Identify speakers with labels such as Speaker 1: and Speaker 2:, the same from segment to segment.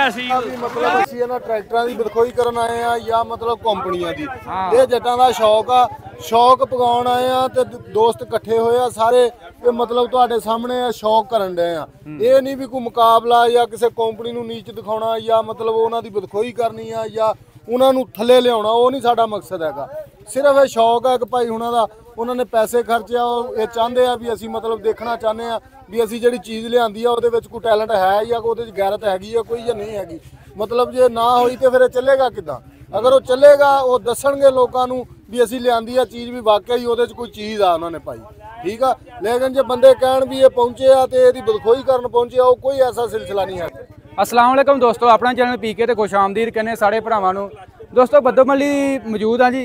Speaker 1: ਰਿਹਾ ਸੀ
Speaker 2: मतलब ਅਸੀਂ ਇਹਨਾਂ ਟਰੈਕਟਰਾਂ ਦੀ ਬਦਖੋਈ ਕਰਨ ਆਏ ਆ ਜਾਂ ਮਤਲਬ ਕੰਪਨੀਆਂ ਦੀ ਇਹ ਜੱਟਾਂ ਦਾ ਸ਼ੌਕ ਆ ਸ਼ੌਕ ਪਗਾਉਣ ਆਏ ਆ ਤੇ ਦੋਸਤ ਇਕੱਠੇ ਹੋਏ ਆ ਸਾਰੇ ਤੇ ਮਤਲਬ ਤੁਹਾਡੇ ਸਾਹਮਣੇ ਆ ਸ਼ੌਕ ਕਰਨ ਡਏ ਆ ਇਹ ਨਹੀਂ ਵੀ ਕੋਈ ਮੁਕਾਬਲਾ ਜਾਂ ਕਿਸੇ ਕੰਪਨੀ ਨੂੰ ਨੀਚ ਦਿਖਾਉਣਾ ਜਾਂ ਮਤਲਬ ਉਹਨਾਂ ਦੀ ਬਦਖੋਈ ਕਰਨੀ ਆ ਜਾਂ ਉਹਨਾਂ ਨੂੰ ਥੱਲੇ ਲਿਆਉਣਾ ਉਹ ਨਹੀਂ ਸਾਡਾ ਮਕਸਦ ਹੈਗਾ ਸਿਰਫ ਇਹ ਸ਼ੌਕ ਹੈ ਕਿ ਭਾਈ ਉਹਨਾਂ ਦਾ ਉਹਨਾਂ ਨੇ ਪੈਸੇ ਖਰਚਿਆ ਉਹ ਇਹ ਚਾਹੁੰਦੇ ਆ ਵੀ ਅਸੀਂ ਮਤਲਬ ਦੇਖਣਾ ਚਾਹੁੰਦੇ ਆ ਵੀ ਅਸੀਂ ਜਿਹੜੀ ਚੀਜ਼ ਲਿਆਂਦੀ ਆ ਉਹਦੇ ਵਿੱਚ ਕੋਈ ਟੈਲੈਂਟ ਹੈ ਜਾਂ ਉਹਦੇ 'ਚ ਗੈਰਤ ਹੈਗੀ ਆ ਕੋਈ ਜਾਂ ਨਹੀਂ ਹੈਗੀ ਮਤਲਬ ਜੇ ਨਾ ਹੋਈ ਤੇ ਫਿਰ ਇਹ ਚੱਲੇਗਾ ਕਿੱਦਾਂ ਅਗਰ ਉਹ ਚੱਲੇਗਾ ਉਹ ਦੱਸਣਗੇ ਲੋਕਾਂ ਨੂੰ ਵੀ ਅਸੀਂ ਲਿਆਂਦੀ ਆ ਚੀਜ਼ ਵੀ ਵਾਕਿਆ ਹੀ ਉਹਦੇ 'ਚ ਕੋਈ ਚੀਜ਼ ਆ ਉਹਨਾਂ ਨੇ ਪਾਈ ਠੀਕ ਆ ਲੇਕਿਨ ਜੇ ਬੰਦੇ ਕਹਿਣ ਵੀ ਇਹ ਪਹੁੰਚੇ ਆ ਤੇ ਇਹਦੀ ਬਦਖੋਈ ਕਰਨ ਪਹੁੰਚੇ ਆ ਉਹ ਕੋਈ ਐਸਾ ਸਿਲਸਿਲਾ ਨਹੀਂ ਹੈ।
Speaker 1: अस्सलाम वालेकुम दोस्तों अपना चैनल पीके ते खुश आमदीद कहने सारे भरावां नूं दोस्तों बद्दोमली मौजूद हाँ जी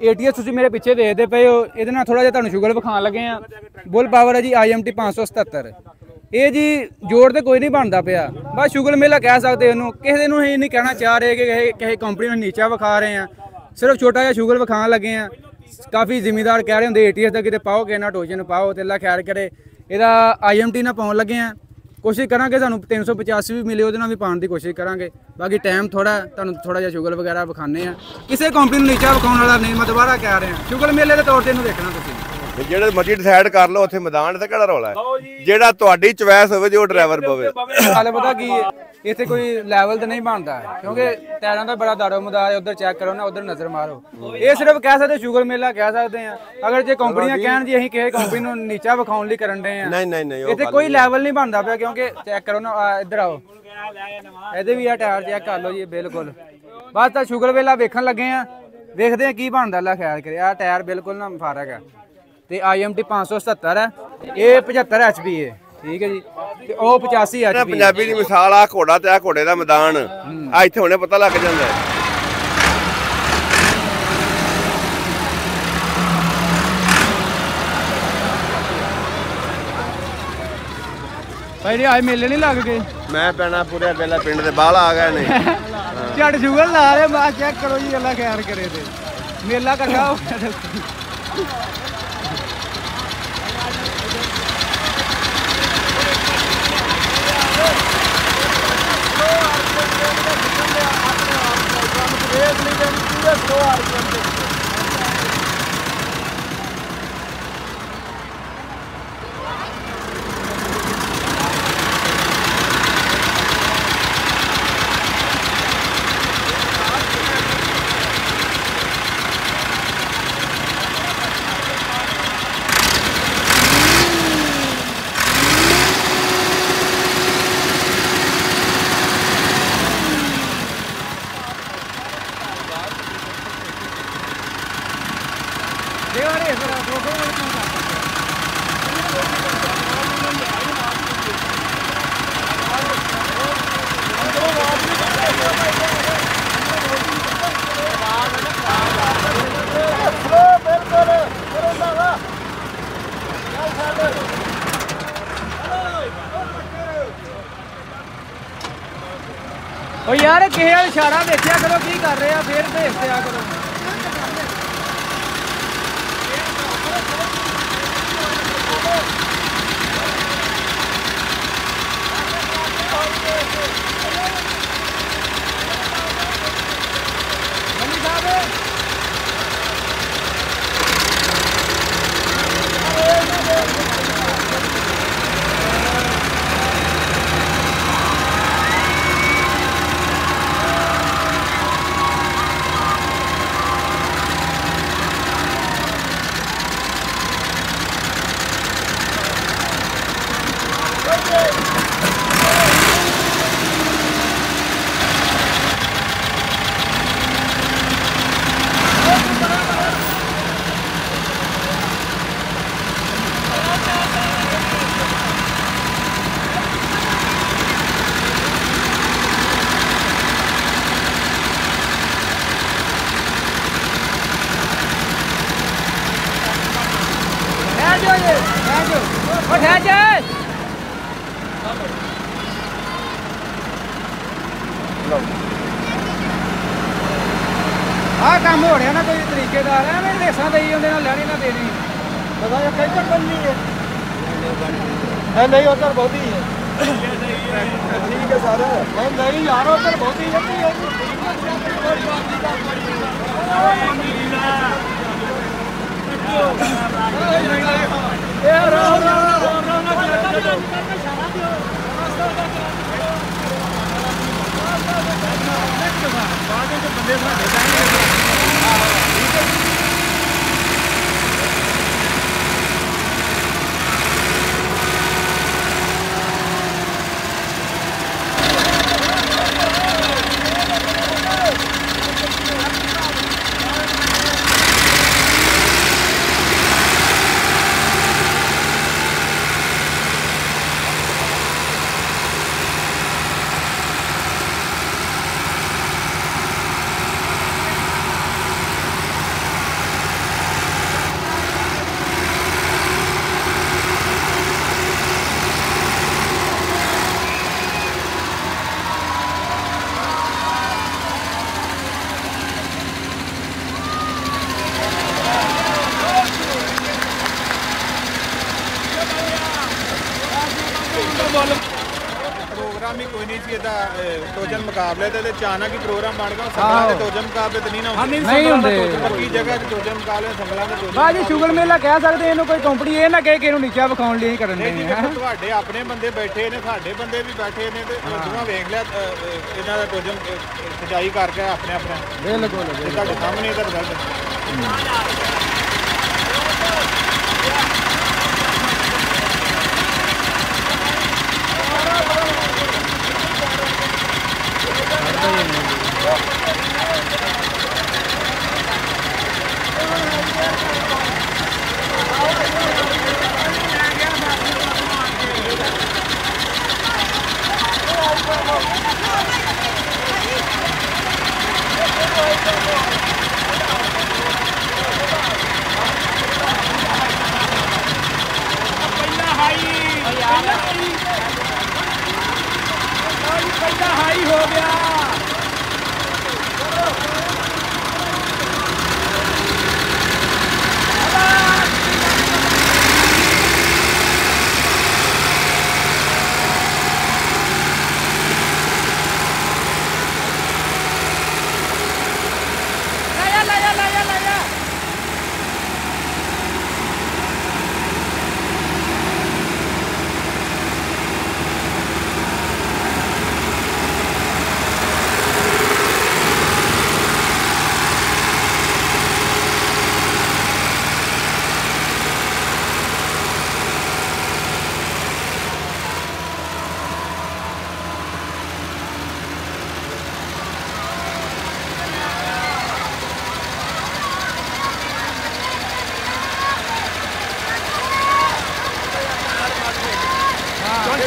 Speaker 1: ATS तुसीं मेरे पिछे देखते पे हो इहदे नाल थोड़ा जिहा तुहानूं शुगर विखाण लगे हैं बुल पावर है जी IMT 577 ये जी जोड़ तो कोई नहीं बनता पिया बस शुगर मेला कह सकते इहनूं किसी नूं ये नहीं कहना चाह रहे कि किसी कंपनी नूं नीचा विखा रहे हैं सिर्फ छोटा जिहा शुगर विखाण लगे हैं काफ़ी जिमीदार कह रहे होंगे ATS का किते पाओ कि ना टोजन पाओ तो अल्लाह खैर करे इहदा IMT ना पाउण लगे हैं कोशिश करांगे सानूं 385 भी मिले ਉਹਦੇ ਨਾਲ ਵੀ ਪਾਉਣ ਦੀ ਕੋਸ਼ਿਸ਼ ਕਰਾਂਗੇ ਬਾਕੀ ਟਾਈਮ ਥੋੜਾ ਤੁਹਾਨੂੰ ਥੋੜਾ ਜਿਹਾ ਸ਼ੂਗਰ ਵਗੈਰਾ ਵਿਖਾਣੇ ਆ ਕਿਸੇ ਕੰਪਨੀ ਨੂੰ ਨੀਚਾ ਵਿਖਾਉਣ ਵਾਲਾ ਨਹੀਂ ਮੈਂ ਦੁਬਾਰਾ ਕਹਿ ਰਿਹਾ ਸ਼ੂਗਰ ਮੇਲੇ ਦੇ ਤੌਰ ਤੇ ਇਹਨੂੰ ਦੇਖਣਾ ਤੁਸੀਂ
Speaker 3: ਜਿਹੜੇ ਮਰਜ਼ੀ ਡਿਸਾਈਡ ਕਰ ਲਓ ਉੱਥੇ ਮੈਦਾਨ ਤੇ ਕਿਹੜਾ ਰੌਲਾ ਹੈ ਜਿਹੜਾ ਤੁਹਾਡੀ ਚੁਆਇਸ ਹੋਵੇ ਜੋ ਡਰਾਈਵਰ ਪਵੇ
Speaker 1: ਹਾਲੇ ਪਤਾ ਕੀ ਹੈ ਇੱਥੇ ਕੋਈ ਲੈਵਲ ਤੇ ਨਹੀਂ ਬਣਦਾ ਕਿਉਂਕਿ ਟਾਇਰਾਂ ਦਾ ਬੜਾ ਦਾਰੋਮਦਾਰ ਹੈ ਉਧਰ ਚੈੱਕ ਕਰੋ ਨਾ ਉਧਰ ਨਜ਼ਰ ਮਾਰੋ ਇਹ ਸਿਰਫ ਕਹਿ ਸਕਦੇ ਸ਼ੂਗਰ ਮੇਲਾ ਕਹਿ ਸਕਦੇ ਆ ਅਗਰ ਜੇ ਕੰਪਨੀਆਂ ਕਹਿਣ ਜੀ ਅਸੀਂ ਕਿਸੇ ਕੰਪਨੀ ਨੂੰ ਨੀਚਾ ਵਿਖਾਉਣ ਲਈ ਕਰਨ ਦੇ ਆ
Speaker 3: ਨਹੀਂ
Speaker 1: ਇੱਥੇ ਕੋਈ ਲੈਵਲ ਨਹੀਂ ਬਣਦਾ ਪਿਆ ਕਿਉਂਕਿ ਚੈੱਕ ਕਰੋ ਨਾ ਇੱਧਰ ਆਓ ਇਹਦੇ ਵੀ ਆ ਟਾਇਰ ਚੈੱਕ ਕਰ ਲਓ ਜੀ ਬਿਲਕੁਲ ਬਸ ਤਾਂ ਸ਼ੂਗਰ ਮੇਲਾ ਵੇਖਣ ਲੱਗੇ ਆ ਵੇਖਦੇ ਆ ਕੀ ਬਣਦਾ ਅੱਲਾ ਖੈਰ ਕਰੇ ਆ ਟਾਇਰ ਬਿਲਕੁਲ ਨਾ ਫਾਰਕ ਹੈ ਤੇ IMT 577 ਹੈ ਇਹ 75 HP ਹੈ ਠੀਕ ਹੈ ਜੀ ਤੇ ਉਹ 85 HP
Speaker 3: ਪੰਜਾਬੀ ਦੀ ਮਿਸਾਲ ਆ ਘੋੜਾ ਤੇ ਆ ਘੋੜੇ ਦਾ ਮੈਦਾਨ ਆ ਇੱਥੇ ਹੁਣੇ ਪਤਾ ਲੱਗ ਜਾਂਦਾ
Speaker 1: ਭਾਈ ਜੀ ਆਏ ਮੇਲੇ ਨਹੀਂ ਲੱਗ ਗਏ
Speaker 3: ਮੈਂ ਪੈਣਾ ਪੂਰੇ ਪਹਿਲਾ ਪਿੰਡ ਦੇ ਬਾਹਰ ਆ ਗਏ ਨੇ
Speaker 1: ਝੜ ਸ਼ੂਗਰ ਲਾ ਰਹੇ ਮੈਂ ਚੈੱਕ ਕਰੋ ਜੀ ਅੱਲਾ ਖੈਰ ਕਰੇ ਤੇ ਮੇਲਾ ਇਕੱਠਾ ਹੋ ਗਿਆ ओ यार किसी इशारा देखिया करो की कर रहे हैं फिर देख दिया करो काम हो रहा ना कोई तरीकेदार है मैं रेसा दे लैनी ना देनी पता कई चक्कर नहीं है नहीं उधर बहुत ही है
Speaker 2: ਠੀਕ ਹੈ ਸਰ ਨਹੀਂ ਯਾਰ ਉਧਰ ਬਹੁਤੀ ਜੱਤੀ ਹੈ ਇਹ ਰਾਮ ਬੰਦੇ ਸਾਡੇ ਪ੍ਰੋਗਰਾਮ ਹੀ ਕੋਈ ਨਹੀਂ ਸੀ ਇਹਦਾ ਟੋਜਨ ਮੁਕਾਬਲੇ ਤੇ ਅਚਾਨਕ ਹੀ ਪ੍ਰੋਗਰਾਮ ਬਣ ਗਿਆ ਸੰਗਲਾਂ ਦੇ ਟੋਜਨ ਮੁਕਾਬਲੇ ਤੇ ਨਹੀਂ ਹੁੰਦੇ ਬਾਕੀ ਜਗ੍ਹਾ ਤੇ ਟੋਜਨ ਮੁਕਾਬਲੇ ਸੰਗਲਾਂ ਦੇ ਟੋਜਨ
Speaker 1: ਬਾਜੀ ਸ਼ੁਗਰ ਮੇਲਾ ਕਹਿ ਸਕਦੇ ਇਹਨੂੰ ਕੋਈ ਕੰਪਨੀ ਇਹ ਨਾ ਕਹੇ ਕਿ ਇਹਨੂੰ ਨੀਚਾ ਵਿਖਾਉਣ ਲਈ ਕਰਨ ਦੇ
Speaker 2: ਤੁਹਾਡੇ ਆਪਣੇ ਬੰਦੇ ਬੈਠੇ ਨੇ ਸਾਡੇ ਬੰਦੇ ਵੀ ਬੈਠੇ ਨੇ ਤੇ ਦੋਵਾਂ ਵੇਖ ਲਿਆ ਇਹਨਾਂ ਦਾ ਟੋਜਨ ਸਜਾਈ ਕਰਕੇ ਆਪਣੇ ਆਪਣੇ
Speaker 1: ਬਿਲਕੁਲ
Speaker 2: ਤੁਹਾਡੇ ਸਾਹਮਣੇ ਇਹਦਾ ਰਿਜ਼ਲਟ हाई हो गया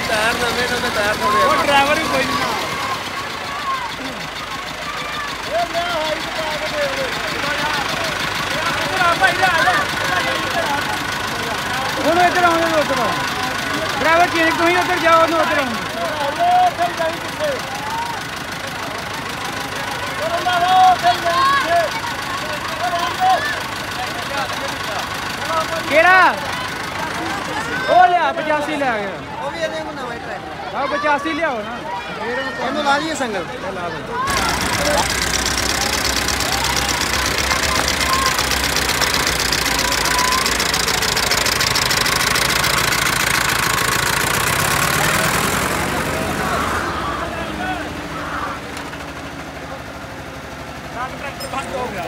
Speaker 2: टायर नवे नवे टायर थोड़े वो ड्राइवर भी कोई नहीं इधर आओ ड्राइवर चेंज तुम उधर जाओ उधर केड़ा वो लिया 85 ले गया वो भी ਇਹਨੇ ਨੂੰ ਨਵਾਂ ਟਰੈਕ ਆ 85 ਲਿਆਓ ਨਾ ਫੇਰ ਇਹਨੂੰ ਲਾ ਲਈਏ ਸੰਗਲ ਲਾ ਦੋ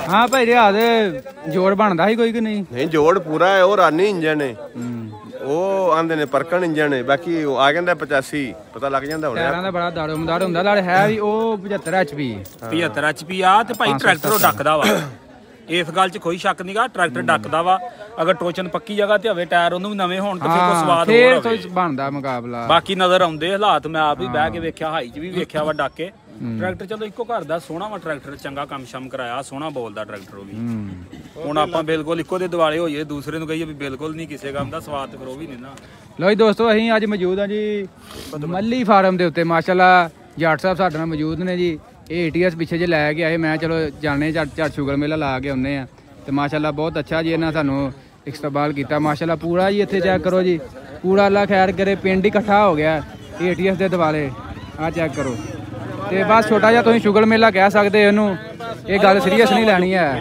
Speaker 2: हाँ भाई रिहा दे जोड़ बनता ही कोई कि नहीं
Speaker 3: जोड़ पूरा है और रानी इंजन है ਉਹ ਆਂਦੇ ਨੇ ਪਰਕਣ ਇੰਜਣ ਹੈ ਬਾਕੀ ਆ ਜਾਂਦਾ 85 ਪਤਾ ਲੱਗ ਜਾਂਦਾ ਹੁਣ
Speaker 1: ਟਾਇਰਾਂ ਦਾ ਬੜਾ ਦਾੜੋਮਦਾਰ ਹੁੰਦਾ ਨਾਲੇ ਹੈ ਵੀ ਉਹ 75 HP
Speaker 4: 75 HP ਆ ਤੇ ਭਾਈ ਟਰੈਕਟਰ ਡੱਕਦਾ ਵਾ ਇਸ ਗੱਲ 'ਚ ਕੋਈ ਸ਼ੱਕ ਨਹੀਂਗਾ ਟਰੈਕਟਰ ਡੱਕਦਾ ਵਾ ਅਗਰ ਟੋਚਨ ਪੱਕੀ ਜਗ੍ਹਾ ਤੇ ਹੋਵੇ ਟਾਇਰ ਉਹਨੂੰ ਵੀ ਨਵੇਂ ਹੋਣ ਤੇ ਫਿਰ ਕੋ ਸਵਾਦ ਹੋਰ ਹੋਵੇ
Speaker 1: ਬਣਦਾ ਮੁਕਾਬਲਾ
Speaker 4: ਬਾਕੀ ਨਜ਼ਰ ਆਉਂਦੇ ਹਾਲਾਤ ਮੈਂ ਆਪ ਵੀ ਬਹਿ ਕੇ ਵੇਖਿਆ ਹਾਈ 'ਚ ਵੀ ਵੇਖਿਆ ਵਾ ਡੱਕ ਕੇ ਟਰੈਕਟਰ ਚਲੋ ਇੱਕੋ ਘਰ ਦਾ ਸੋਹਣਾ ਵਾ ਟਰੈਕਟਰ ਚੰਗਾ ਕੰਮ ਸ਼ਮ ਕਰਾਇਆ ਸੋਹਣਾ ਬੋਲਦਾ ਟਰੈਕਟਰ ਉਹ ਵੀ ਹੁਣ ਆਪਾਂ ਬਿਲਕੁਲ ਇੱਕੋ ਦੇ ਦਿਵਾਲੇ ਹੋਈਏ ਦੂਸਰੇ ਨੂੰ ਕਹੀਏ ਵੀ ਬਿਲਕੁਲ ਨਹੀਂ ਕਿਸੇ ਕੰਮ ਦਾ ਸਵਾਦ ਤੇ ਫਿਰ ਉਹ ਵੀ ਨਹੀਂ ਨਾ
Speaker 1: ਲੋ ਜੀ ਦੋਸਤੋ ਅਸੀਂ ਅੱਜ ਮੌਜੂਦ ਹਾਂ ਜੀ ਮੱਲੀ ਫਾਰਮ ਦੇ ਉੱਤੇ ਮਾਸ਼ਾਅੱਲਾ ਜਾਟ ਸਾਹਿਬ ਸਾਡੇ ਨਾਲ ਮੌਜੂਦ ਨੇ ਜੀ ਇਹ ATS ਪਿੱਛੇ ਜੇ ਲੈ ਕੇ ਆਏ ਮੈਂ ਚਲੋ ਜਾਣੇ ਝੱਟ ਸ਼ੂਗਰ ਮੇਲਾ ਲਾ ਕੇ ਆਉਂਦੇ ਆ ਤੇ ਮਾਸ਼ਾਅੱਲਾ ਬਹੁਤ ਅੱਛਾ ਜੀ ਇਹਨਾਂ ਸਾਨੂੰ ਇਸਤਕਬਾਲ ਕੀਤਾ ਮਾਸ਼ਾਅੱਲਾ ਪੂਰਾ ਜੀ ਇੱਥੇ ਚੈੱਕ ਕਰੋ ਜੀ ਪੂਰਾ ਅੱਲਾ ਖੈਰ ਕਰੇ ਪਿੰਡ ਇਕੱਠਾ ਹੋ ਗਿਆ ATS ਦੇ ਦਿਵਾਲੇ ਆ ਚੈੱਕ ਕਰੋ। ਤੇ ਬਸ ਛੋਟਾ ਜਿਹਾ ਤੁਸੀਂ ਸ਼ੁਗਰ ਮੇਲਾ ਕਹਿ ਸਕਦੇ ਇਹਨੂੰ, ਇਹ ਗੱਲ ਸੀਰੀਅਸ ਨਹੀਂ ਲੈਣੀ ਹੈ।